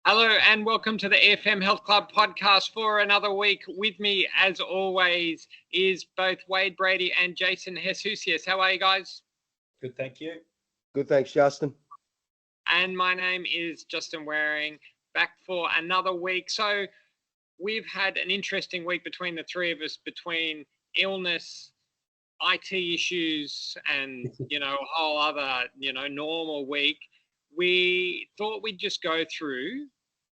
Hello and welcome to the EFM Health Club Podcast for another week. With me, as always, is both Wade Brady and Jason Jesusius. How are you guys? Good, thank you. Good, thanks, Justin. And my name is Justin Waring, back for another week. So we've had an interesting week between the three of us, between illness, IT issues, and, a whole other, normal week. We thought we'd just go through,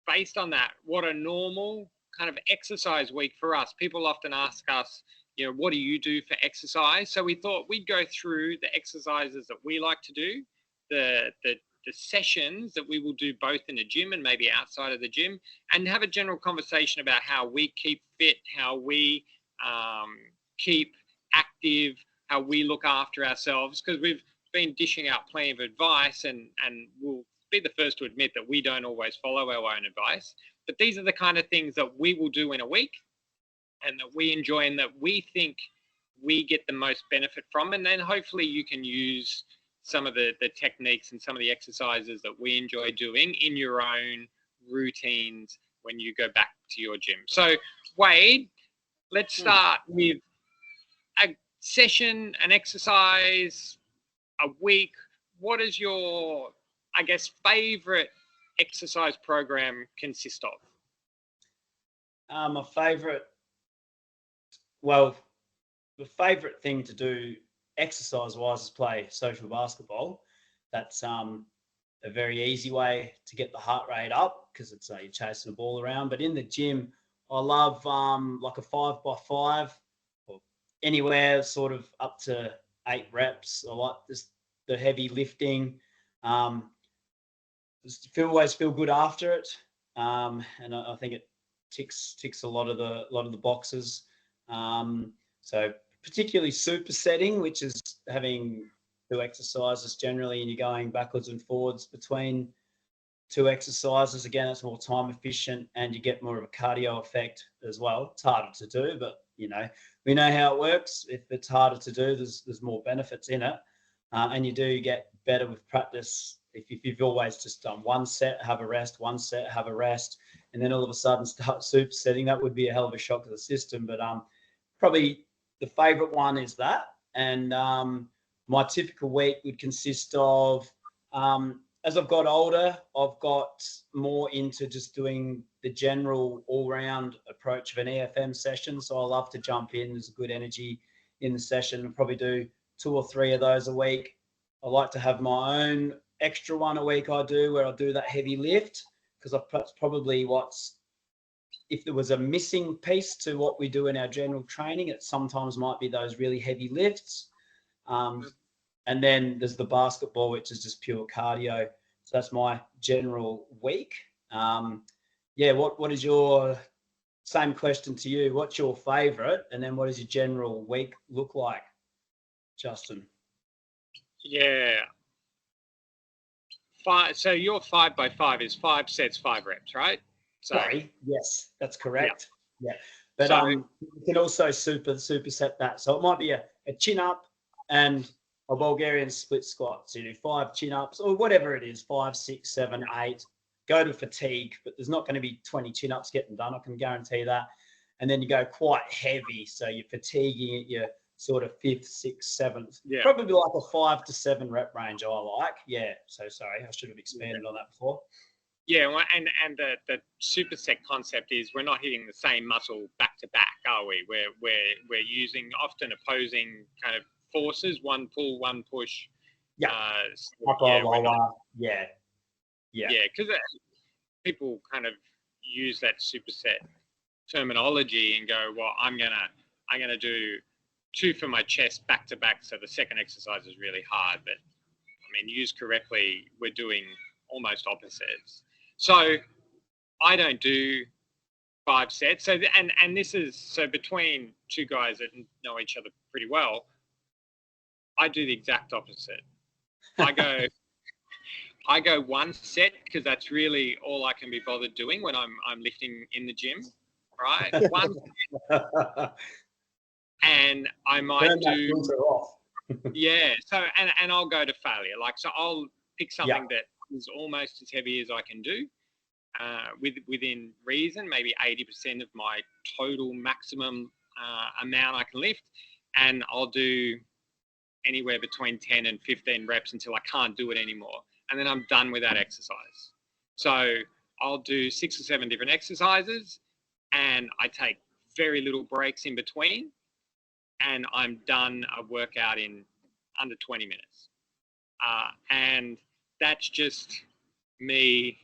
based on that, what a normal kind of exercise week for us. People often ask us, what do you do for exercise? So we thought we'd go through the exercises that we like to do, the sessions that we will do both in the gym and maybe outside of the gym, and have a general conversation about how we keep fit, how we keep active, how we look after ourselves, because we've been dishing out plenty of advice, and we'll be the first to admit that we don't always follow our own advice. But these are the kind of things that we will do in a week and that we enjoy and that we think we get the most benefit from. And then hopefully you can use some of the techniques and some of the exercises that we enjoy doing in your own routines when you go back to your gym. So, Wade, let's start with a session, an exercise, a week. What is your, favorite exercise program consist of? My favourite, the favourite thing to do exercise-wise is play social basketball. That's a very easy way to get the heart rate up because it's you're chasing the ball around. But in the gym, I love like a 5x5 or anywhere sort of up to 8 reps. I like the heavy lifting. Always feel good after it, and I think it ticks a lot of the boxes. So particularly supersetting, which is having 2 exercises generally, and you're going backwards and forwards between 2 exercises. Again, it's more time efficient, and you get more of a cardio effect as well. It's harder to do, but we know how it works. If it's harder to do, there's more benefits in it, and you do get better with practice. If you've always just done 1 set, have a rest, 1 set, have a rest, and then all of a sudden start supersetting, that would be a hell of a shock to the system. But probably the favourite one is that. And my typical week would consist of, as I've got older, I've got more into just doing the general all-round approach of an EFM session. So I love to jump in. There's a good energy in the session. I'll probably do 2 or 3 of those a week. I like to have my own extra one a week I do where I do that heavy lift, because that's probably if there was a missing piece to what we do in our general training, it sometimes might be those really heavy lifts. And then there's the basketball, which is just pure cardio. So that's my general week. What is your, same question to you, what's your favourite, and then what does your general week look like, Justin? Yeah. So your 5x5 is 5 sets, 5 reps, right? Sorry, yes, that's correct. Yeah. But you can also superset that. So it might be a chin up and a Bulgarian split squat. So you do 5 chin ups or whatever it is, 5, 6, 7, 8. Go to fatigue, but there's not going to be 20 chin ups getting done. I can guarantee that. And then you go quite heavy. So you're fatiguing at your sort of 5th, 6th, 7th. Yeah. Probably like a 5 to 7 rep range I like. Yeah. So sorry, I should have expanded on that before. Yeah, well, and the superset concept is we're not hitting the same muscle back to back, are we? We're using often opposing kind of forces, 1 pull, 1 push. Yeah. Yeah, because people kind of use that superset terminology and go, well, I'm gonna do 2 for my chest back to back, so the second exercise is really hard. But I mean, used correctly, we're doing almost opposites. So I don't do 5 sets. So and this is so between 2 guys that know each other pretty well, I do the exact opposite. I go 1 set because that's really all I can be bothered doing when I'm lifting in the gym, right? 1 set. And I might do yeah. So and I'll go to failure. So I'll pick something that is almost as heavy as I can do, within reason, maybe 80% of my total maximum amount I can lift, and I'll do anywhere between 10 and 15 reps until I can't do it anymore, and then I'm done with that exercise. So I'll do 6 or 7 different exercises, and I take very little breaks in between, and I'm done a workout in under 20 minutes. And that's just me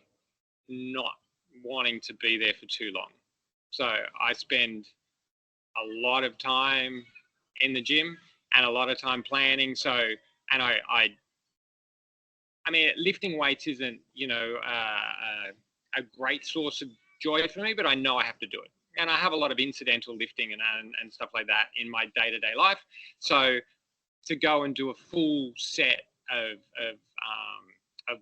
not wanting to be there for too long. So I spend a lot of time in the gym and a lot of time planning. So, and I mean, lifting weights isn't, a great source of joy for me, but I know I have to do it. And I have a lot of incidental lifting and stuff like that in my day-to-day life. So to go and do a full set of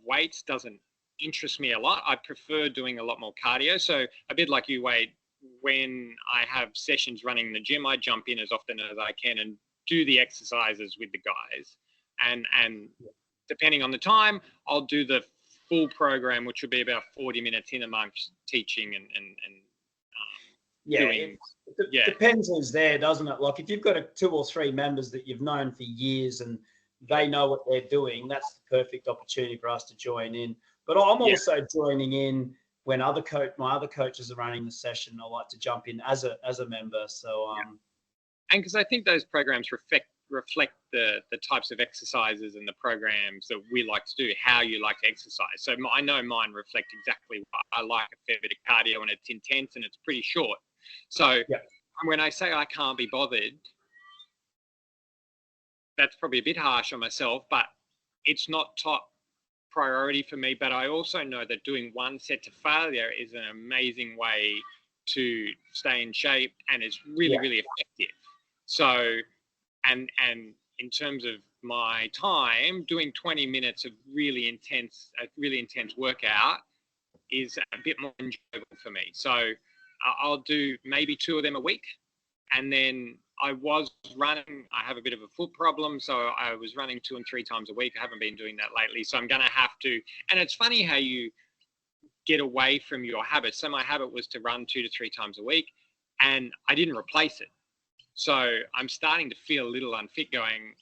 weights doesn't interest me a lot. I prefer doing a lot more cardio. So a bit like you, Wade, when I have sessions running in the gym, I jump in as often as I can and do the exercises with the guys. And depending on the time, I'll do the full program, which would be about 40 minutes in amongst teaching and doing. It depends who's there, doesn't it? Like if you've got 2 or 3 members that you've known for years and they know what they're doing, that's the perfect opportunity for us to join in. But I'm also joining in when my other coaches are running the session. I like to jump in as a member. So and because I think those programs reflect the types of exercises and the programs that we like to do, how you like to exercise. So I know mine reflect exactly what I like, a fair bit of cardio, and it's intense and it's pretty short. So when I say I can't be bothered, that's probably a bit harsh on myself, but it's not top priority for me. But I also know that doing one set to failure is an amazing way to stay in shape and is really, really effective. So, and in terms of my time, doing 20 minutes of a really intense workout is a bit more enjoyable for me. So I'll do maybe 2 of them a week. And then I was running, I have a bit of a foot problem, so I was running 2 and 3 times a week. I haven't been doing that lately. So I'm going to have to, and it's funny how you get away from your habit. So my habit was to run 2 to 3 times a week, and I didn't replace it. So I'm starting to feel a little unfit, going,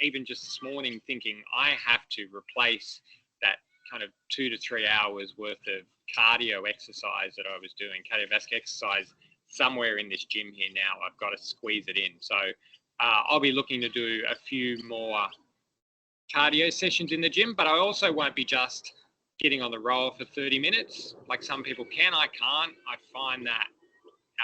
even just this morning, thinking I have to replace that kind of 2 to 3 hours worth of cardio exercise that I was doing, cardiovascular exercise, somewhere in this gym here now. I've got to squeeze it in. So I'll be looking to do a few more cardio sessions in the gym, but I also won't be just getting on the rower for 30 minutes like some people can. I can't. I find that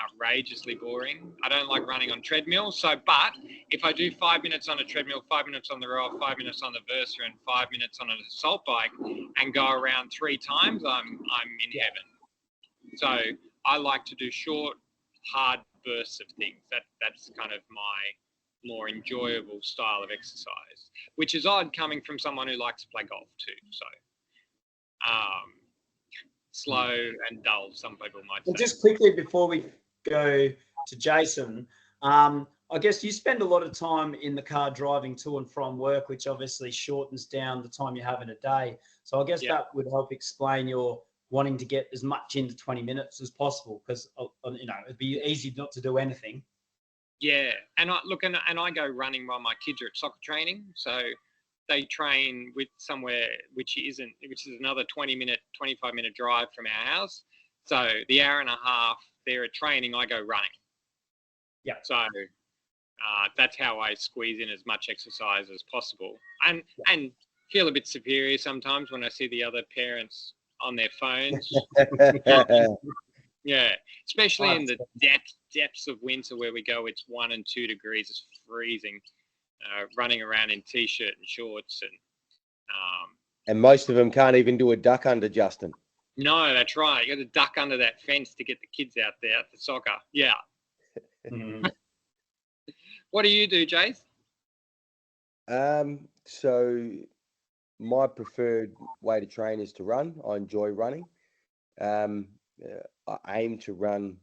outrageously boring. I don't like running on treadmills. So, but if I do 5 minutes on a treadmill, 5 minutes on the rower, 5 minutes on the Versa, and 5 minutes on an assault bike, and go around 3 times, I'm in heaven. So I like to do short, hard bursts of things. That's kind of my more enjoyable style of exercise, which is odd coming from someone who likes to play golf too. So slow and dull, some people might say. Just quickly before we go to Jason, I guess you spend a lot of time in the car driving to and from work, which obviously shortens down the time you have in a day. So I guess that would help explain your wanting to get as much into 20 minutes as possible, because it'd be easy not to do anything. Yeah, and I go running while my kids are at soccer training. So they train with somewhere which is another 25-minute drive from our house. So the hour and a half they're at training, I go running. Yeah. So that's how I squeeze in as much exercise as possible, and feel a bit superior sometimes when I see the other parents on their phones. Yeah, especially in the depths of winter where we go, it's 1 and 2 degrees, it's freezing. Running around in t-shirt and shorts, and most of them can't even do a duck under, Justin. No, that's right. You got to duck under that fence to get the kids out there at the soccer. Yeah. What do you do, Jace? So my preferred way to train is to run. I enjoy running. I aim to run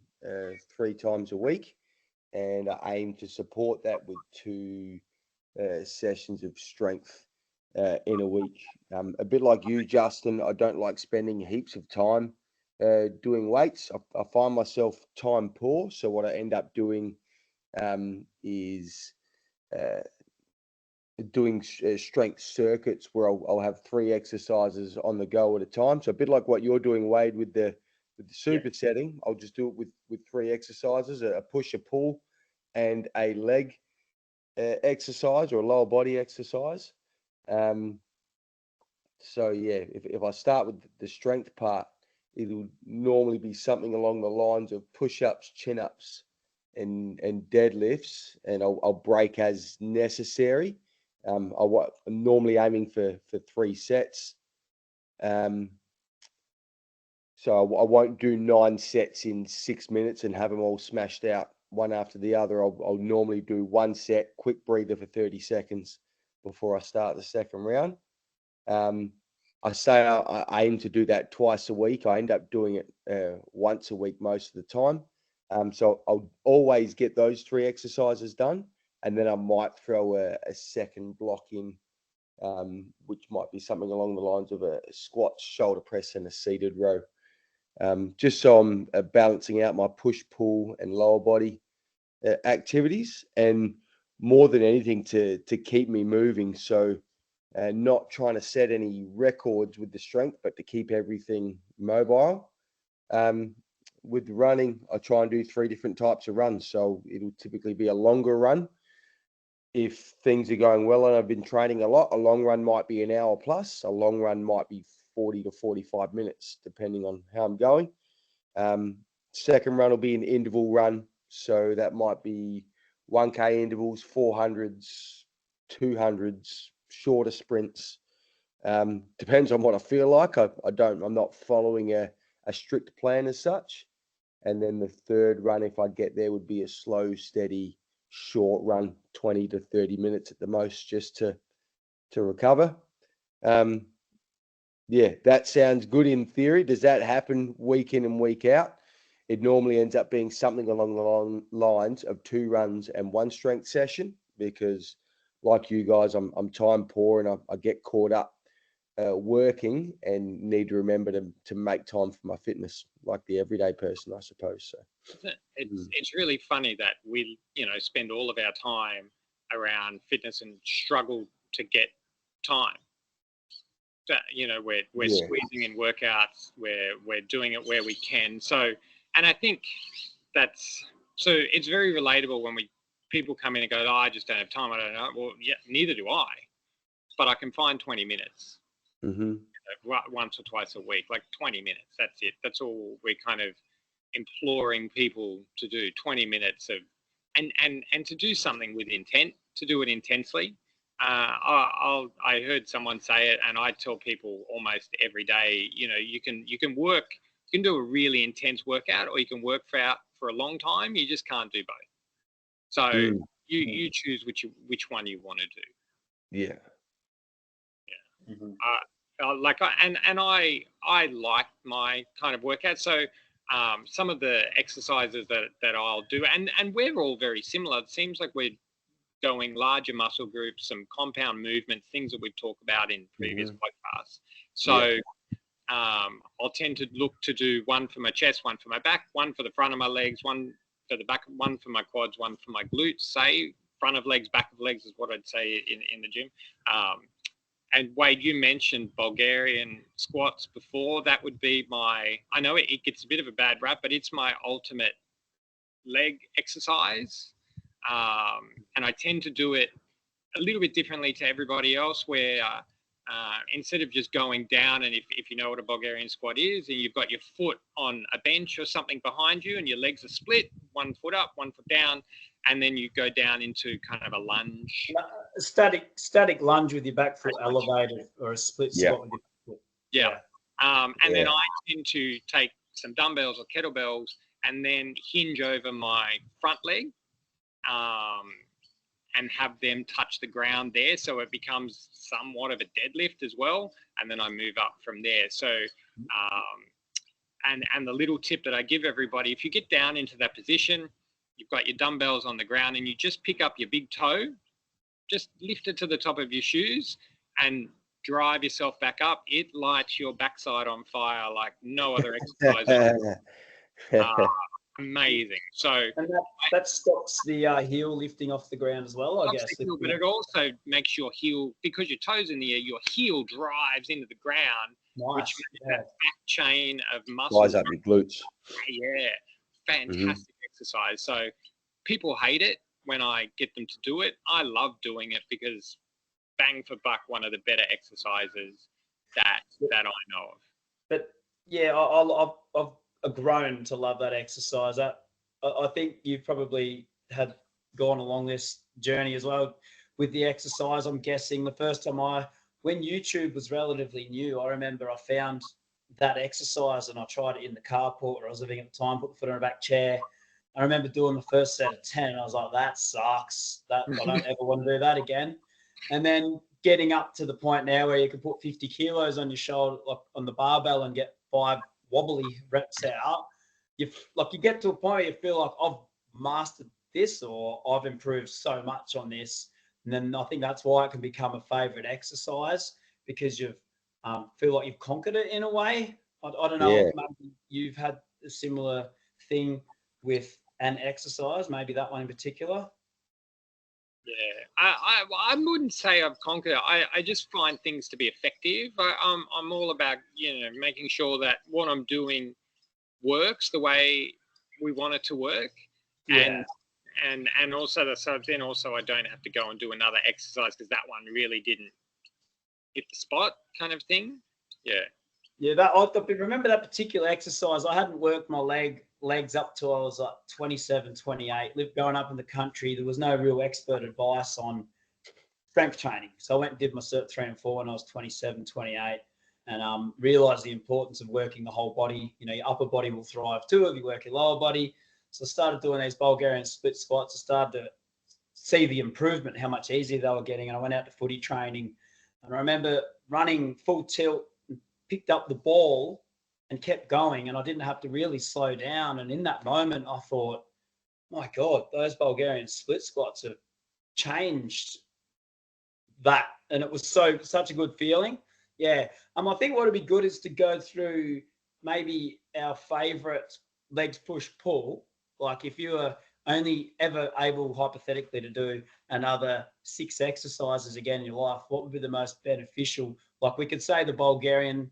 3 times a week, and I aim to support that with 2 sessions of strength in a week. A bit like you, Justin, I don't like spending heaps of time doing weights. I find myself time poor, so what I end up doing is doing strength circuits where I'll have 3 exercises on the go at a time. So a bit like what you're doing, Wade, with the super setting. I'll just do it with 3 exercises: a push, a pull, and a leg exercise or a lower body exercise. So yeah, if I start with the strength part, it'll normally be something along the lines of push-ups, chin-ups, and deadlifts, and I'll break as necessary. I'm normally aiming for 3 sets. So I won't do 9 sets in 6 minutes and have them all smashed out one after the other. I'll normally do 1 set, quick breather for 30 seconds before I start the second round. I say I aim to do that twice a week. I end up doing it once a week most of the time. So I'll always get those 3 exercises done, and then I might throw a second block in, which might be something along the lines of a squat, shoulder press, and a seated row. Just so I'm balancing out my push, pull, and lower body activities, and more than anything to keep me moving. So not trying to set any records with the strength, but to keep everything mobile. With running, I try and do 3 different types of runs. So it'll typically be a longer run. If things are going well and I've been training a lot, a long run might be an hour plus. A long run might be 40 to 45 minutes, depending on how I'm going. Second run will be an interval run. So that might be 1K intervals, 400s, 200s, shorter sprints. Depends on what I feel like. I'm not following a strict plan as such. And then the third run, if I get there, would be a slow, steady, short run, 20 to 30 minutes at the most, just to recover. Yeah, that sounds good in theory. Does that happen week in and week out? It normally ends up being something along the lines of 2 runs and 1 strength session, because like you guys, I'm time poor and I get caught up working and need to remember to make time for my fitness, like the everyday person, I suppose. So it's really funny that we spend all of our time around fitness and struggle to get time. We're squeezing in workouts, we're doing it where we can. So, and I think it's very relatable when people come in and go, oh, I just don't have time. I don't know. Well, yeah, neither do I, but I can find 20 minutes once or twice a week, like 20 minutes. That's it. That's all we're kind of imploring people to do, 20 minutes of, and to do something with intent, to do it intensely. I heard someone say it, and I tell people almost every day, you can do a really intense workout, or you can work for a long time. You just can't do both. So you choose which one you want to do. Yeah. Mm-hmm. I like my kind of workout. So some of the exercises that I'll do, and we're all very similar. It seems like we're going larger muscle groups, some compound movements, things that we've talked about in previous podcasts. So I'll tend to look to do 1 for my chest, 1 for my back, 1 for the front of my legs, 1 for the back, 1 for my quads, 1 for my glutes. Say front of legs, back of legs is what I'd say in the gym. And Wade, you mentioned Bulgarian squats before. That would be I know it gets a bit of a bad rap, but it's my ultimate leg exercise. And I tend to do it a little bit differently to everybody else, where instead of just going down, and if you know what a Bulgarian squat is, and you've got your foot on a bench or something behind you and your legs are split, 1 foot up, 1 foot down, and then you go down into kind of a lunge. A static lunge with your back foot elevated, or a split squat with your back foot. And then I tend to take some dumbbells or kettlebells and then hinge over my front leg and have them touch the ground there, so it becomes somewhat of a deadlift as well, and then I move up from there. So and the little tip that I give everybody, if you get down into that position, you've got your dumbbells on the ground, and you just pick up your big toe, just lift it to the top of your shoes, and drive yourself back up, it lights your backside on fire like no other exercise. Amazing. So, And that stops the heel lifting off the ground as well, I guess. but it also makes your heel, because your toes in the air, your heel drives into the ground, which makes that back chain of muscles. Flies up your glutes. Yeah, fantastic exercise. So people hate it when I get them to do it. I love doing it because bang for buck, one of the better exercises that I know of. But yeah, I've grown to love that exercise. I think you've probably had gone along this journey as well with the exercise. I'm guessing the first time when YouTube was relatively new, I remember I found that exercise and I tried it in the carport where I was living at the time, put the foot on a back chair. I remember doing the first set of 10 and I was like, that sucks. I don't ever want to do that again. And then getting up to the point now where you can put 50 kilos on your shoulder, like on the barbell, and get 5 wobbly reps out. You get to a point where you feel like I've mastered this, or I've improved so much on this. And then I think that's why it can become a favorite exercise, because you feel like you've conquered it in a way. I don't know if maybe you've had a similar thing with an exercise, maybe that one in particular. Yeah, I wouldn't say I've conquered it. I just find things to be effective. I'm all about, making sure that what I'm doing works the way we want it to work. Yeah. And also I don't have to go and do another exercise because that one really didn't hit the spot, kind of thing. Yeah. Yeah, I remember that particular exercise. I hadn't worked my legs up till I was like 27, 28. Lived growing up in the country. There was no real expert advice on strength training. So I went and did my Cert 3 and 4 when I was 27, 28, and realised the importance of working the whole body. Your upper body will thrive too if you work your lower body. So I started doing these Bulgarian split squats. I started to see the improvement, how much easier they were getting. And I went out to footy training. And I remember running full tilt, picked up the ball and kept going, and I didn't have to really slow down. And in that moment, I thought, my God, those Bulgarian split squats have changed that. And it was such a good feeling. Yeah. I think what would be good is to go through maybe our favorite legs push pull. Like if you are only ever able hypothetically to do another 6 exercises again in your life, what would be the most beneficial? Like we could say the Bulgarian,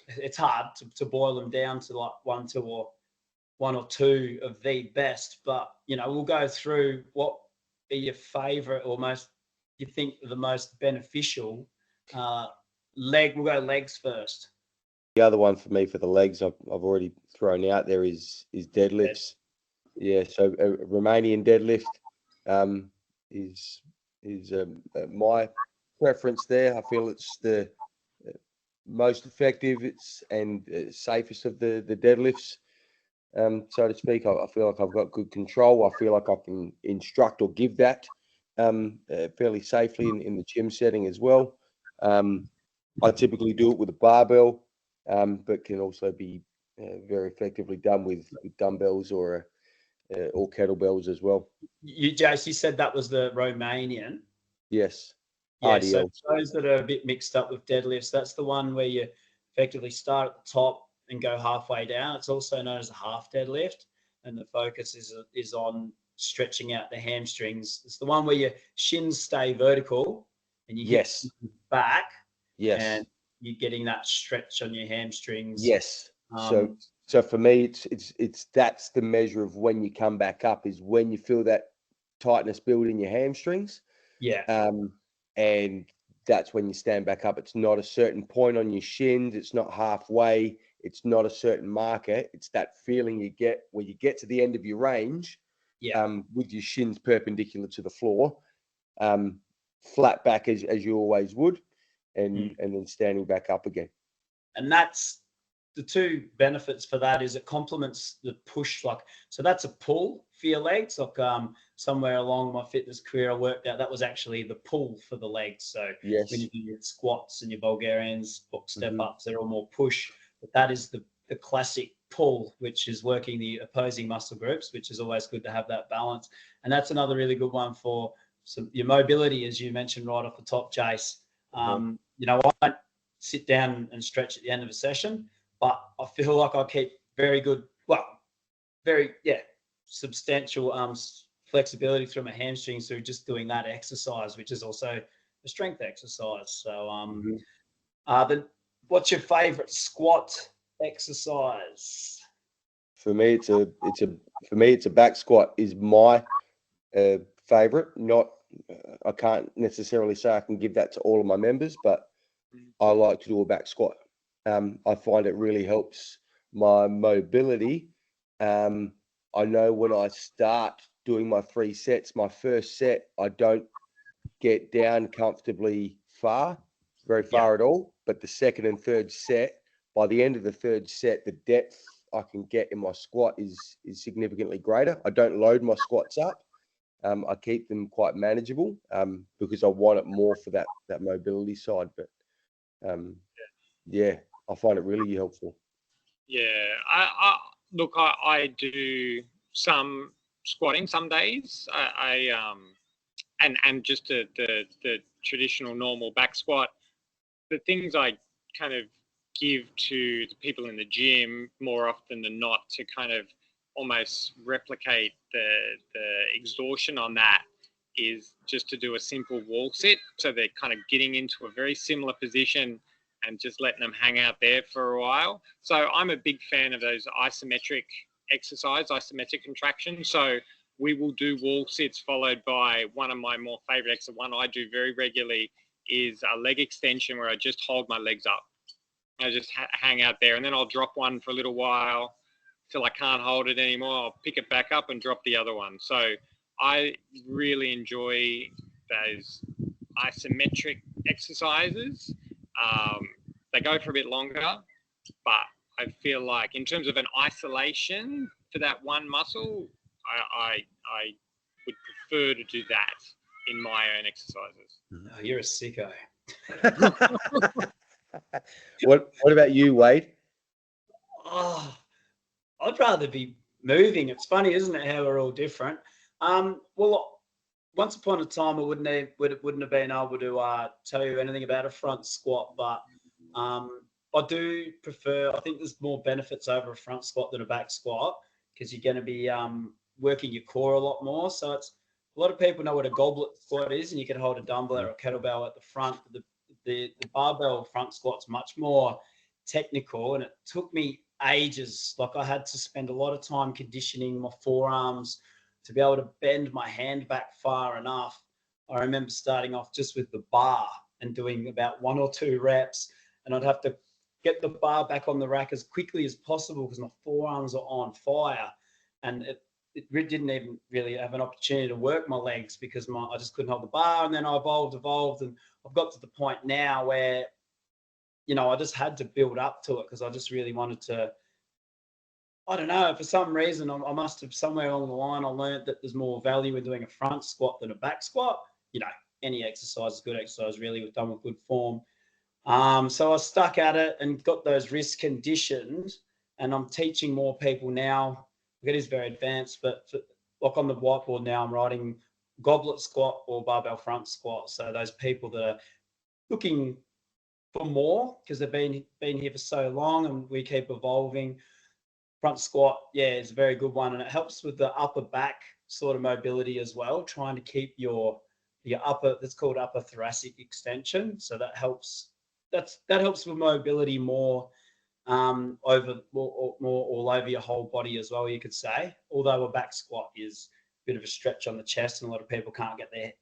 it's hard to boil them down to like one or two of the best, but we'll go through what are your favorite or you think the most beneficial leg. We'll go legs first. The other one for me for the legs, I've already thrown out there is deadlifts. Yeah, so Romanian deadlift is my preference there. I feel it's the most effective, and safest of the deadlifts, so to speak. I feel like I've got good control. I feel like I can instruct or give that fairly safely in the gym setting as well. I typically do it with a barbell, but can also be very effectively done with dumbbells or kettlebells as well. Jace, you said that was the Romanian. Yes. Yeah, so those that are a bit mixed up with deadlifts, that's the one where you effectively start at the top and go halfway down. It's also known as a half deadlift, and the focus is on stretching out the hamstrings. It's the one where your shins stay vertical and you hit back. Yes. And you're getting that stretch on your hamstrings. Yes. So for me, it's that's the measure of when you come back up, is when you feel that tightness build in your hamstrings. Yeah. And that's when you stand back up. It's not a certain point on your shins. It's not halfway. It's not a certain marker. It's that feeling you get where you get to the end of your range, with your shins perpendicular to the floor, flat back as you always would, and then standing back up again. And that's the two benefits for that is it complements the push. So that's a pull for your legs. Somewhere along my fitness career, I worked out that was actually the pull for the legs. So when you do your squats and your Bulgarians, step ups, they're all more push. But that is the classic pull, which is working the opposing muscle groups, which is always good to have that balance. And that's another really good one for your mobility, as you mentioned right off the top, Jace. I don't sit down and stretch at the end of a session, but I feel like I keep very good, substantial flexibility through my hamstrings through just doing that exercise, which is also a strength exercise. So, then what's your favourite squat exercise? For me, it's a back squat is my favorite. Not, I can't necessarily say I can give that to all of my members, but I like to do a back squat. I find it really helps my mobility. I know when I start doing my 3 sets, my first set, I don't get down comfortably very far at all. But the second and third set, by the end of the third set, the depth I can get in my squat is significantly greater. I don't load my squats up. I keep them quite manageable because I want it more for that mobility side. But I find it really helpful. Yeah, I do some squatting some days. And just the traditional normal back squat. The things I kind of give to the people in the gym more often than not to kind of almost replicate the exhaustion on that is just to do a simple wall sit. So they're kind of getting into a very similar position and just letting them hang out there for a while. So I'm a big fan of those isometric contractions. So we will do wall sits followed by one of my more favorite exercises. One I do very regularly is a leg extension where I just hold my legs up. I just hang out there, and then I'll drop one for a little while till I can't hold it anymore. I'll pick it back up and drop the other one. So I really enjoy those isometric exercises. They go for a bit longer, but I feel like in terms of an isolation for that one muscle, I would prefer to do that in my own exercises. Oh, you're a sicko. What about you, Wade? Oh, I'd rather be moving. It's funny, isn't it, how we're all different? Well, once upon a time, I wouldn't have been able to tell you anything about a front squat, but I do prefer. I think there's more benefits over a front squat than a back squat because you're going to be working your core a lot more. So it's a lot of people know what a goblet squat is, and you can hold a dumbbell or a kettlebell at the front. The barbell front squat's much more technical, and it took me ages. Like I had to spend a lot of time conditioning my forearms to be able to bend my hand back far enough. I remember starting off just with the bar and doing about 1 or 2 reps, and I'd have to get the bar back on the rack as quickly as possible because my forearms are on fire, and it didn't even really have an opportunity to work my legs because I just couldn't hold the bar. And then I evolved, and I've got to the point now where, I just had to build up to it because I just really wanted to. I don't know, for some reason, I must have somewhere along the line, I learned that there's more value in doing a front squat than a back squat. Any exercise is good exercise, really, with done with good form. So I stuck at it and got those wrists conditioned, and I'm teaching more people now. It is very advanced, but like on the whiteboard now, I'm writing goblet squat or barbell front squat. So those people that are looking for more because they've been here for so long and we keep evolving. Front squat, is a very good one, and it helps with the upper back sort of mobility as well, trying to keep your upper, that's called upper thoracic extension. So that helps with mobility more over more all over your whole body as well, you could say. Although a back squat is a bit of a stretch on the chest, and a lot of people can't get their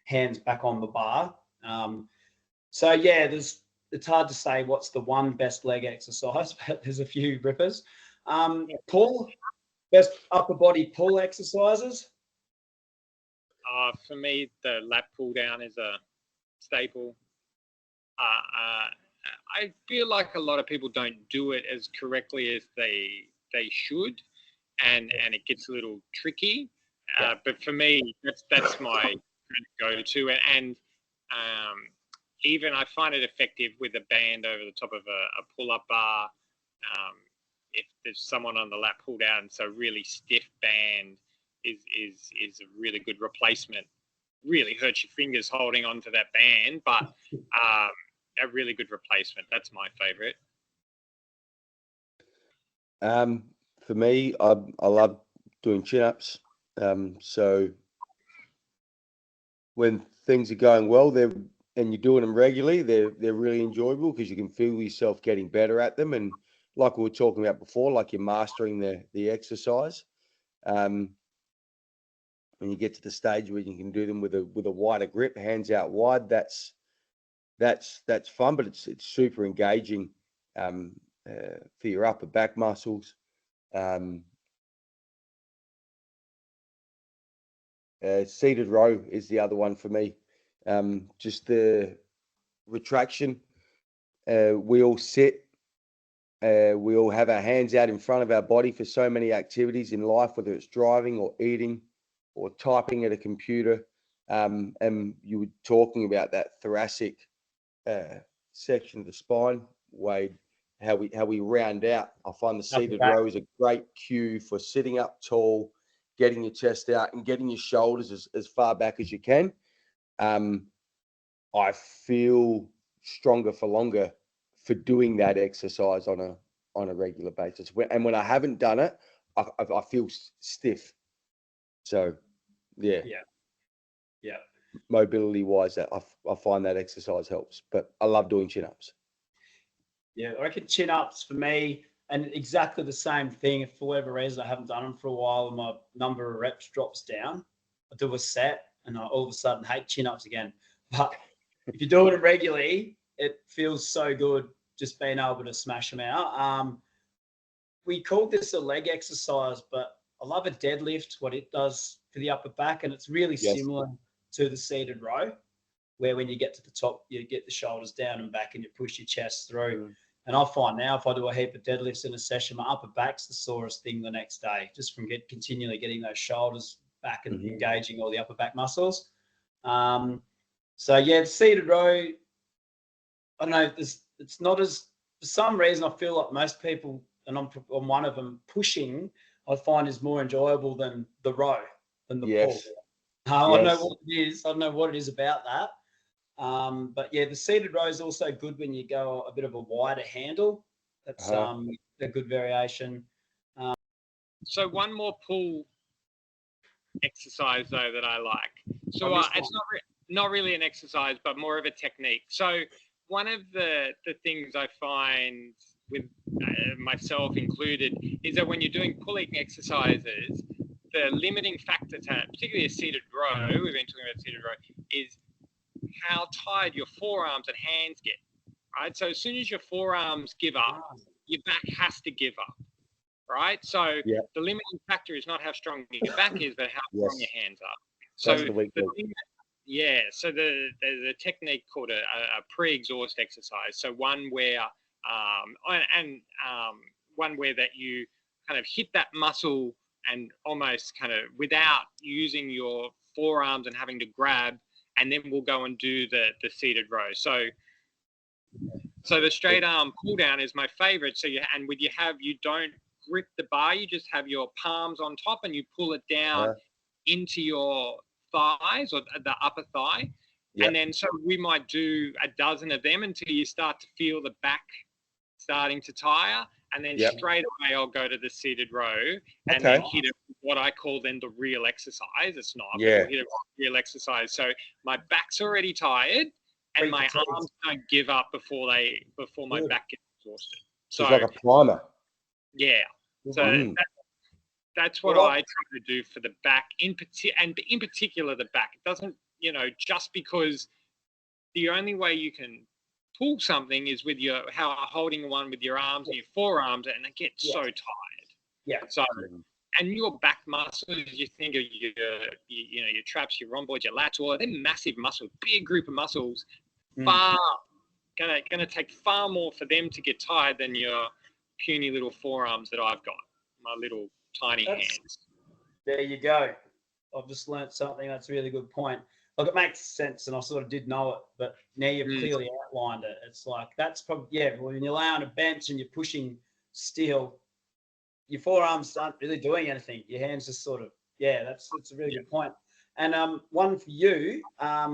hands back on the bar. It's hard to say what's the one best leg exercise, but there's a few rippers. Pull, best upper body pull exercises. For me, the lat pull down is a staple. I feel like a lot of people don't do it as correctly as they should, and it gets a little tricky. But for me, that's my kind of go-to, and even I find it effective with a band over the top of a pull-up bar. If there's someone on the lat pull down, so really stiff band is a really good replacement. Really hurts your fingers holding onto that band, but a really good replacement. That's my favorite. For me, I love doing chin-ups. So when things are going well, and you're doing them regularly, they're really enjoyable because you can feel yourself getting better at them. And like we were talking about before, like you're mastering the exercise. When you get to the stage where you can do them with a wider grip, hands out wide, that's fun, but it's super engaging for your upper back muscles. Seated row is the other one for me. Just the retraction. We all sit. We all have our hands out in front of our body for so many activities in life, whether it's driving or eating or typing at a computer. And you were talking about that thoracic section of the spine, Wade, how we round out. I find the seated row is a great cue for sitting up tall, getting your chest out and getting your shoulders as far back as you can. I feel stronger for longer for doing that exercise on a regular basis. And when I haven't done it, I feel stiff. So, yeah. Mobility wise, I find that exercise helps. But I love doing chin-ups. Yeah, I reckon chin-ups for me, and exactly the same thing. If for whatever reason I haven't done them for a while and my number of reps drops down, I do a set and I all of a sudden hate chin-ups again. But if you're doing it regularly, it feels so good just being able to smash them out. We called this a leg exercise, but I love a deadlift, what it does for the upper back, and it's really similar to the seated row, where when you get to the top, you get the shoulders down and back and you push your chest through. And I find now if I do a heap of deadlifts in a session, my upper back's the sorest thing the next day, just from continually getting those shoulders back and engaging all the upper back muscles. So, yeah, the seated row, I don't know, it's not as, for some reason, I feel like most people, and I'm one of them, pushing, I find is more enjoyable than the row, than the pull. I don't know what it is. I don't know what it is about that. But yeah, the seated row is also good when you go a bit of a wider handle. That's a good variation. So one more pull exercise though that I like. So it's not really an exercise, but more of a technique. So one of the things I find with myself included is that when you're doing pulling exercises, the limiting factor to particularly a seated row, we've been talking about seated row, is how tired your forearms and hands get, right? So as soon as your forearms give up, your back has to give up, right? So the limiting factor is not how strong your back is, but how strong your hands are. So there's a technique called a pre-exhaust exercise. So one where one where that you kind of hit that muscle and almost kind of without using your forearms and having to grab, and then we'll go and do the seated row. So the straight arm pull down is my favorite. So you don't grip the bar, you just have your palms on top and you pull it down into your thighs or the upper thigh. And then so we might do a dozen of them until you start to feel the back starting to tire. And then straight away I'll go to the seated row and then hit it, what I call then the real exercise. It's not, but we'll hit it real exercise. So my back's already tired and my arms don't give up before my back gets exhausted. So it's like a primer. Yeah. So that's what I try to do for the back, in particular the back. It doesn't, just because the only way you can pull something is with holding one with your arms and your forearms, and it gets so tired. Yeah. So, and your back muscles, you think of your traps, your rhomboids, your lats, they're massive muscles, big group of muscles, gonna take far more for them to get tired than your puny little forearms that I've got, my little tiny hands. There you go. I've just learnt something. That's a really good point. Look, it makes sense, and I sort of did know it, but now you've clearly outlined it. It's like that's probably when you lay on a bench and you're pushing steel, your forearms aren't really doing anything. Your hands just sort of that's a really good point. And one for you,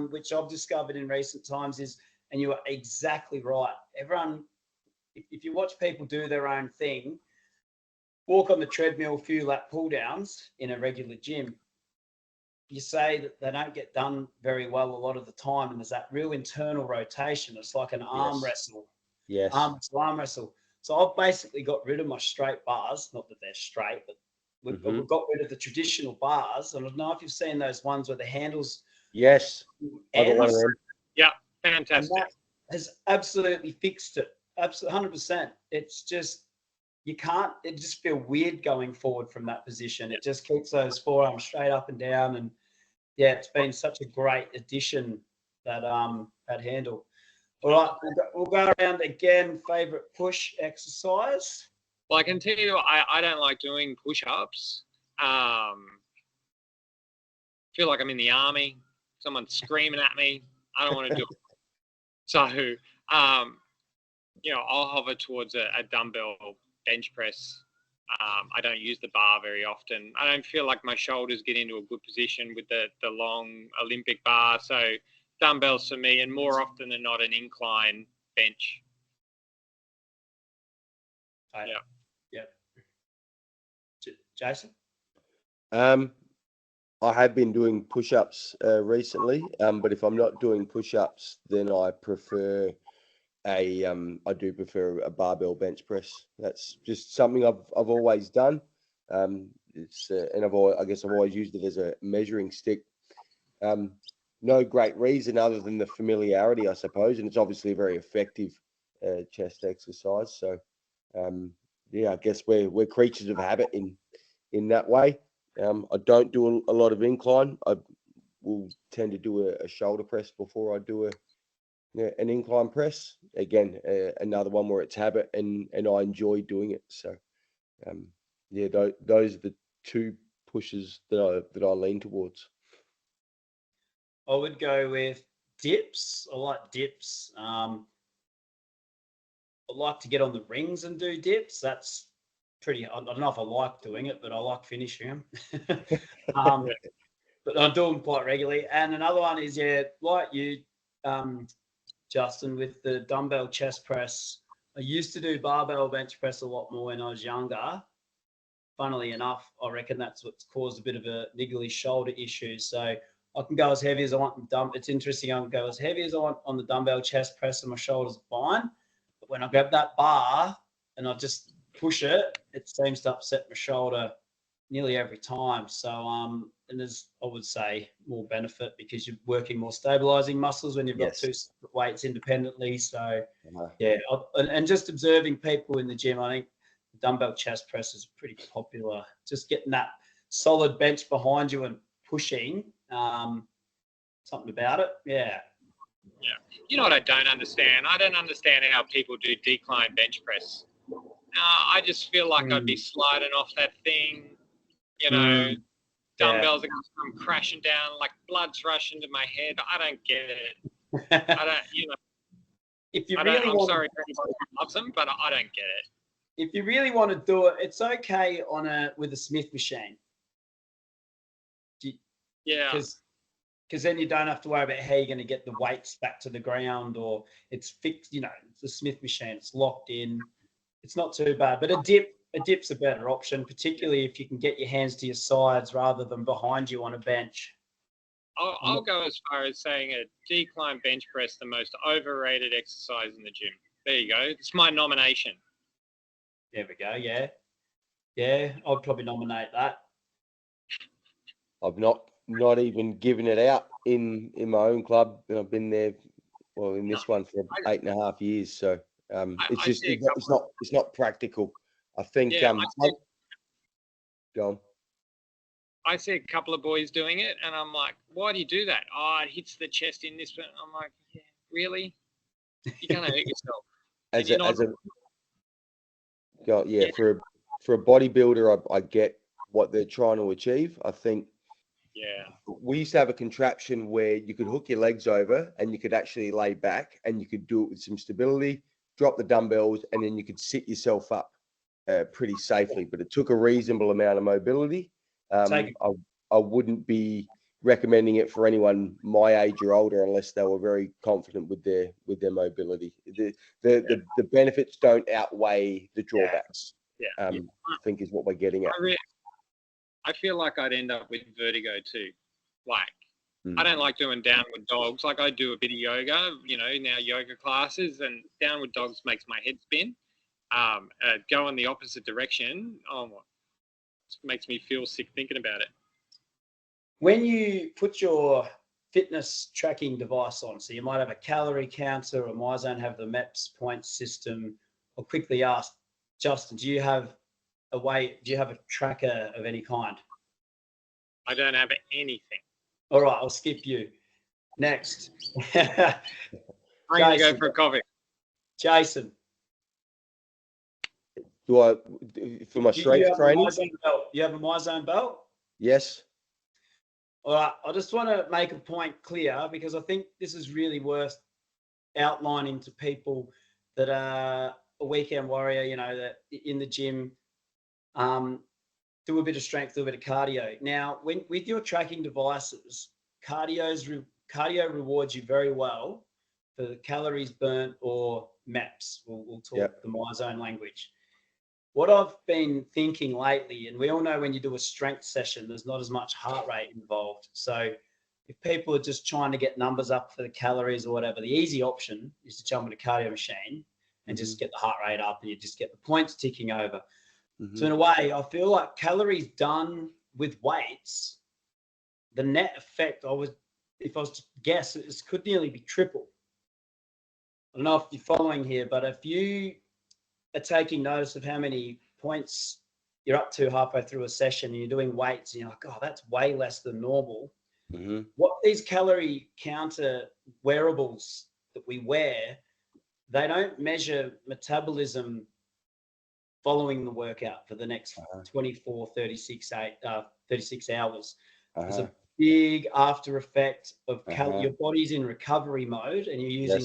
which I've discovered in recent times, is And you are exactly right. Everyone, if you watch people do their own thing, walk on the treadmill, a few lap pull downs in a regular gym, you say that they don't get done very well a lot of the time. And there's that real internal rotation. It's like an arm wrestle. Yes. Arm wrestle. So I've basically got rid of my straight bars. Not that they're straight, but we've got rid of the traditional bars. And I don't know if you've seen those ones where the handles. Yes. I got one of them. Yeah, fantastic. And that has absolutely fixed it. Absolutely, 100%. It's just, it just feel weird going forward from that position. It just keeps those forearms straight up and down. And yeah, it's been such a great addition, that handle. All right, we'll go around again. Favorite push exercise? Well, I can tell you, I don't like doing push-ups. Feel like I'm in the army. Someone's screaming at me. I don't want to do it. So, I'll hover towards a dumbbell bench press. I don't use the bar very often. I don't feel like my shoulders get into a good position with the long Olympic bar. So dumbbells for me, and more often than not, an incline bench. Yeah. Jason? I have been doing push-ups recently, but if I'm not doing push-ups, then I prefer I do prefer a barbell bench press. That's just something I've always done. It's and I guess I've always used it as a measuring stick. No great reason other than the familiarity, I suppose, and it's obviously a very effective chest exercise. So, I guess we're creatures of habit in that way. I don't do a lot of incline. I will tend to do a shoulder press before I do an incline press. Again, another one where it's habit and I enjoy doing it. So, those are the two pushes that I lean towards. I would go with dips. I like dips. I like to get on the rings and do dips. That's pretty. I don't know if I like doing it, but I like finishing them. But I do them quite regularly. And another one is, like you, Justin, with the dumbbell chest press. I used to do barbell bench press a lot more when I was younger. Funnily enough, I reckon that's what's caused a bit of a niggly shoulder issue. So I can go as heavy as I want. It's interesting. I can go as heavy as I want on the dumbbell chest press, and my shoulders are fine. But when I grab that bar and I just push it, it seems to upset my shoulder nearly every time. So, and there's, I would say, more benefit because you're working more stabilizing muscles when you've got two separate weights independently. So, and just observing people in the gym, I think the dumbbell chest press is pretty popular. Just getting that solid bench behind you and pushing, something about it. Yeah. You know what I don't understand? I don't understand how people do decline bench press. I just feel like I'd be sliding off that thing. Dumbbells are going to come crashing down, like blood's rushing to my head. I don't get it. I don't, If you I'm sorry for anybody who loves them, but I don't get it. If you really want to do it, it's okay with a Smith machine. Because then you don't have to worry about how you're going to get the weights back to the ground, or it's fixed. It's a Smith machine. It's locked in. It's not too bad. But a dip's a better option, particularly if you can get your hands to your sides rather than behind you on a bench. I'll go as far as saying a decline bench press, the most overrated exercise in the gym. There you go. It's my nomination. There we go. Yeah, I'd probably nominate that. I've not even given it out in my own club. I've been there, in this one for 8.5 years. So it's not practical. I think. Go on. I see a couple of boys doing it, and I'm like, why do you do that? Oh, it hits the chest in this. I'm like, really? You're gonna hurt yourself. For a bodybuilder, I get what they're trying to achieve. I think. Yeah. We used to have a contraption where you could hook your legs over and you could actually lay back and you could do it with some stability, drop the dumbbells, and then you could sit yourself up pretty safely. But it took a reasonable amount of mobility. I wouldn't be recommending it for anyone my age or older unless they were very confident with their mobility. The benefits don't outweigh the drawbacks. Yeah. I think is what we're getting at. I feel like I'd end up with vertigo too. Like, I don't like doing downward dogs. Like, I do a bit of yoga, now yoga classes, and downward dogs makes my head spin. Go in the opposite direction, it makes me feel sick thinking about it. When you put your fitness tracking device on, so you might have a calorie counter, or MyZone have the MEPS point system, I'll quickly ask, Justin, do you have a tracker of any kind? I don't have anything. All right, I'll skip you. Next. I'm going to go for a coffee. Jason. Do I, for my strength training? You have a MyZone belt? Yes. All right, I just want to make a point clear, because I think this is really worth outlining to people that are a weekend warrior, that in the gym, do a bit of strength, do a bit of cardio. Now, with your tracking devices, cardio rewards you very well for the calories burnt or MEPS. We'll talk the MyZone language. What I've been thinking lately, and we all know when you do a strength session, there's not as much heart rate involved. So if people are just trying to get numbers up for the calories or whatever, the easy option is to jump in a cardio machine and just get the heart rate up, and you just get the points ticking over. So in a way, I feel like calories done with weights, the net effect, if I was to guess, it could nearly be triple. I don't know if you're following here, but if you are taking notice of how many points you're up to halfway through a session, and you're doing weights, and you're like, oh, that's way less than normal. What these calorie counter wearables that we wear, they don't measure metabolism following the workout for the next 24, 36 hours. There's a big after effect of your body's in recovery mode, and you're using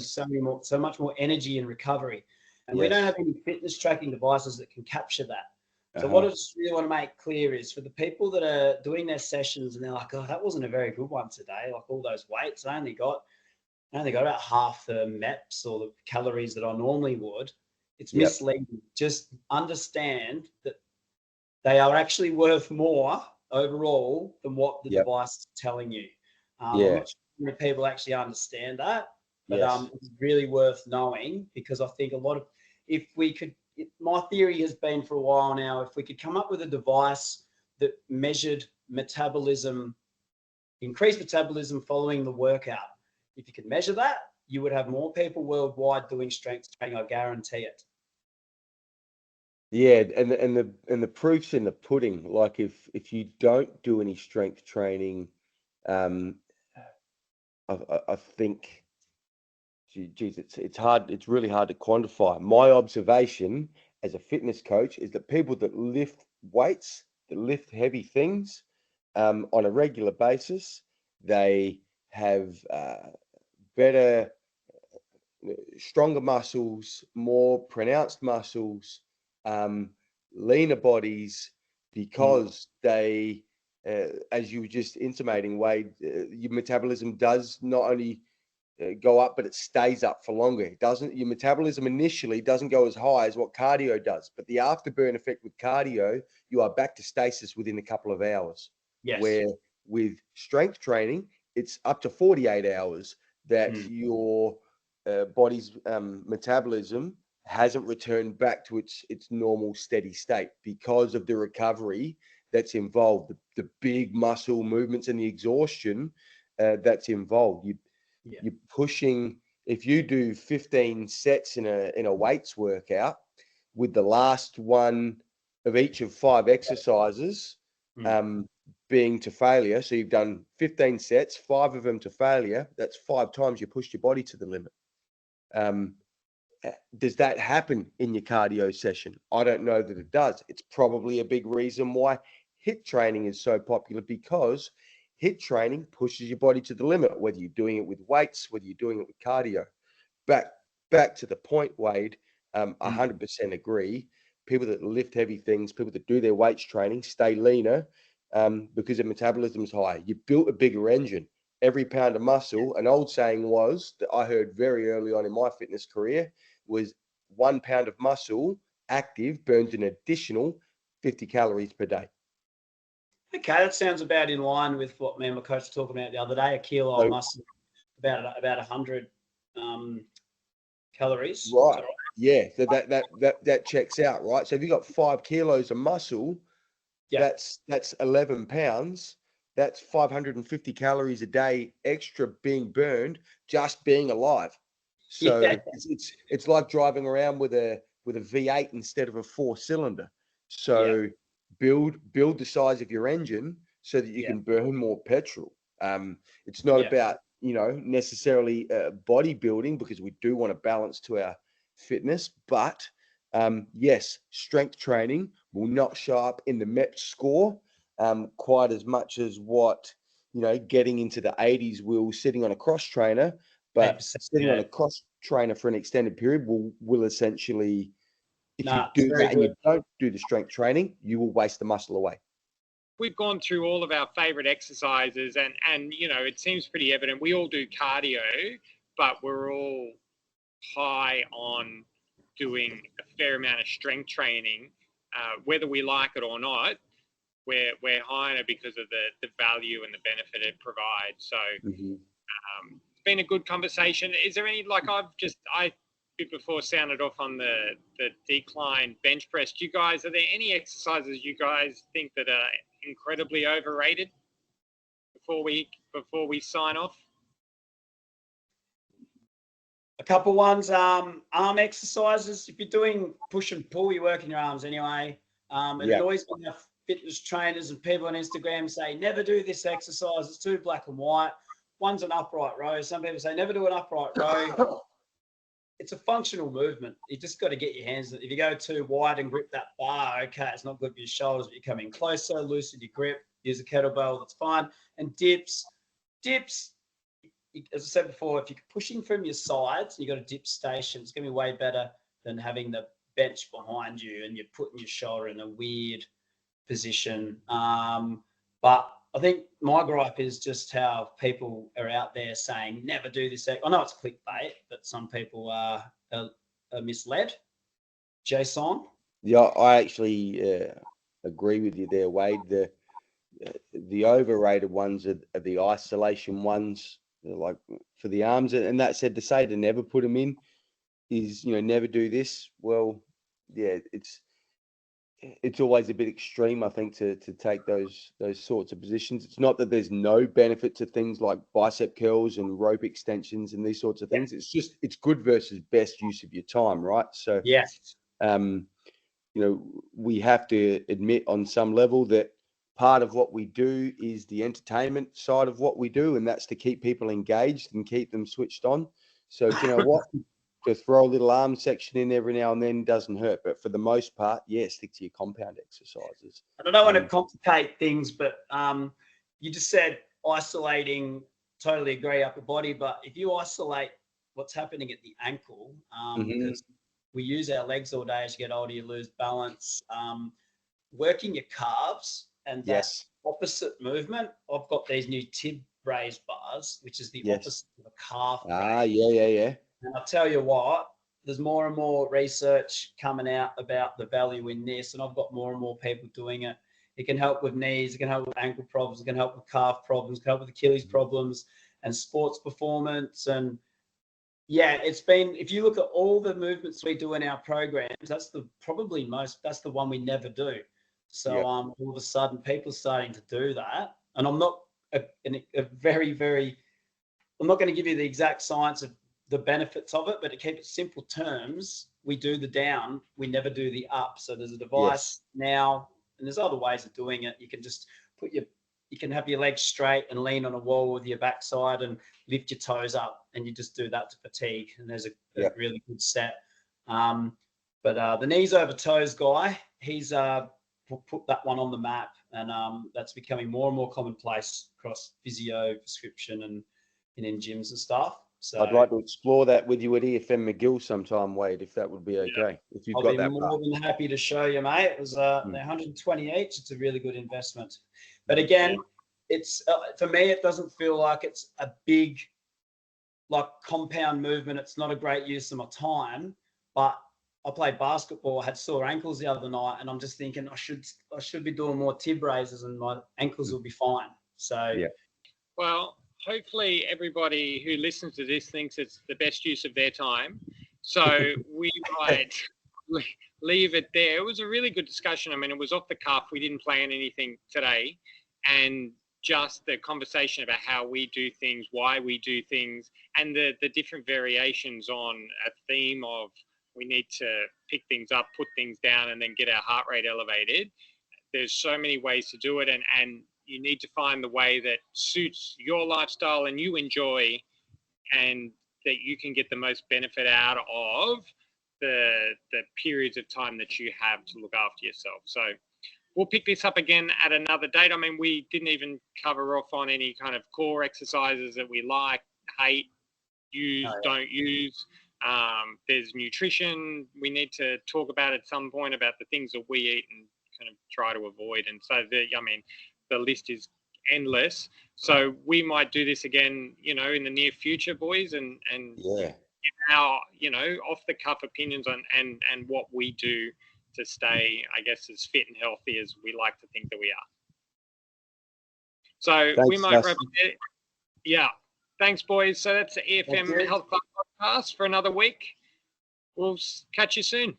so much more energy in recovery. And we don't have any fitness tracking devices that can capture that. So what I just really want to make clear is, for the people that are doing their sessions and they're like, oh, that wasn't a very good one today, like all those weights, I only got about half the MEPS or the calories that I normally would. It's misleading. Just understand that they are actually worth more overall than what the device is telling you. I'm not sure how many people actually understand that, but it's really worth knowing, because I think my theory has been for a while now, if we could come up with a device that measured metabolism, increased metabolism following the workout, if you could measure that, you would have more people worldwide doing strength training. I guarantee it. Yeah, and the proof's in the pudding. Like, if you don't do any strength training, I think, geez, it's hard. It's really hard to quantify. My observation as a fitness coach is that people that lift weights, that lift heavy things, on a regular basis, they have better, stronger muscles, more pronounced muscles, leaner bodies, because they, as you were just intimating, Wade, your metabolism does not only go up, but it stays up for longer. Your metabolism initially doesn't go as high as what cardio does, but the afterburn effect with cardio, you are back to stasis within a couple of hours. Yes. Where with strength training, it's up to 48 hours that your body's metabolism hasn't returned back to its normal steady state, because of the recovery that's involved, the big muscle movements and the exhaustion that's involved. You're pushing. If you do 15 sets in a weights workout, with the last one of each of 5 exercises being to failure, so you've done 15 sets, 5 of them to failure, that's 5 times you pushed your body to the limit. Does that happen in your cardio session? I don't know that it does. It's probably a big reason why HIIT training is so popular, because HIIT training pushes your body to the limit, whether you're doing it with weights, whether you're doing it with cardio. Back to the point, Wade, 100% agree. People that lift heavy things, people that do their weights training, stay leaner, because the metabolism is higher. You built a bigger engine. Every pound of muscle, an old saying was that I heard very early on in my fitness career was 1 pound of muscle active burns an additional 50 calories per day. Okay, that sounds about in line with what me and my coach were talking about the other day. A kilo of muscle, about 100 calories. Right. Yeah. So that checks out, right? So if you got 5 kilos of muscle, that's 11 pounds. That's 550 calories a day extra being burned just being alive. So it's like driving around with a V8 instead of a 4-cylinder. So build the size of your engine so that you can burn more petrol. It's not about necessarily bodybuilding, because we do want to balance to our fitness, but yes, strength training will not show up in the MEP score quite as much as what getting into the 80s will sitting on a cross trainer, but sitting on a cross trainer for an extended period will essentially, if you do that and you don't do the strength training, you will waste the muscle away. We've gone through all of our favorite exercises, and it seems pretty evident. We all do cardio, but we're all high on doing a fair amount of strength training, whether we like it or not. We're high on it because of the value and the benefit it provides. So it's been a good conversation. Is there any, I bit before sounded off on the decline bench press. Are there any exercises you guys think that are incredibly overrated before we sign off? A couple ones, arm exercises. If you're doing push and pull, you're working your arms anyway. It annoys me how fitness trainers and people on Instagram say, never do this exercise, it's too black and white. One's an upright row. Some people say, never do an upright row. It's a functional movement. You just got to get your hands. If you go too wide and grip that bar, okay, it's not good for your shoulders, but you come in closer, loosen your grip, use a kettlebell, that's fine. And dips, as I said before, if you're pushing from your sides and you've got a dip station, it's going to be way better than having the bench behind you and you're putting your shoulder in a weird position. But I think my gripe is just how people are out there saying, never do this. I know it's clickbait, but some people are misled. Jason? Yeah, I actually agree with you there, Wade. The overrated ones are the isolation ones, like for the arms. And that said, to say to never put them in is, never do this. Well, yeah, it's always a bit extreme, I think, to take those sorts of positions. It's not that there's no benefit to things like bicep curls and rope extensions and these sorts of things. It's just, it's good versus best use of your time, right? So, we have to admit on some level that part of what we do is the entertainment side of what we do, and that's to keep people engaged and keep them switched on. So, you know what? To throw a little arm section in every now and then doesn't hurt, but for the most part, stick to your compound exercises. I don't want to complicate things, but you just said isolating. Totally agree, upper body, but if you isolate what's happening at the ankle, because we use our legs all day as you get older, you lose balance. Working your calves and that opposite movement. I've got these new tib raised bars, which is the opposite of a calf. Yeah. And I'll tell you what, there's more and more research coming out about the value in this, and I've got more and more people doing it. It can help with knees, it can help with ankle problems, it can help with calf problems, it can help with Achilles problems and sports performance. And it's been, if you look at all the movements we do in our programs, that's the one we never do. So all of a sudden people are starting to do that. And I'm not I'm not going to give you the exact science of the benefits of it, but to keep it simple terms, we do the down, we never do the up. So there's a device now, and there's other ways of doing it. You can just you can have your legs straight and lean on a wall with your backside and lift your toes up, and you just do that to fatigue. And there's a really good set. But the knees over toes guy, he's put that one on the map, and that's becoming more and more commonplace across physio, prescription, and in gyms and stuff. So I'd like to explore that with you at EFM McGill sometime, Wade, if that would be okay. If you've I'll got be that more part. than happy to show you, mate. It was they're 120 each. It's a really good investment. But again, it's for me, it doesn't feel like it's a big like compound movement. It's not a great use of my time, but I played basketball. I had sore ankles the other night, and I'm just thinking I should be doing more tib raises, and my ankles will be fine. So Yeah. Well, hopefully everybody who listens to this thinks it's the best use of their time. So we might leave it there. It was a really good discussion. I mean, it was off the cuff. We didn't plan anything today. And just the conversation about how we do things, why we do things, and the different variations on a theme of we need to pick things up, put things down, and then get our heart rate elevated. There's so many ways to do it, and you need to find the way that suits your lifestyle and you enjoy, and that you can get the most benefit out of the periods of time that you have to look after yourself. So we'll pick this up again at another date. I mean, we didn't even cover off on any kind of core exercises that we like, hate, use, don't use. There's nutrition we need to talk about at some point, about the things that we eat and kind of try to avoid. And so the list is endless. So we might do this again, in the near future, boys, and Yeah. give our, off the cuff opinions on and what we do to stay, I guess, as fit and healthy as we like to think that we are. So Thanks, we might Justin. wrap it. Yeah. Thanks, boys. So that's the EFM Health Club Podcast for another week. We'll catch you soon.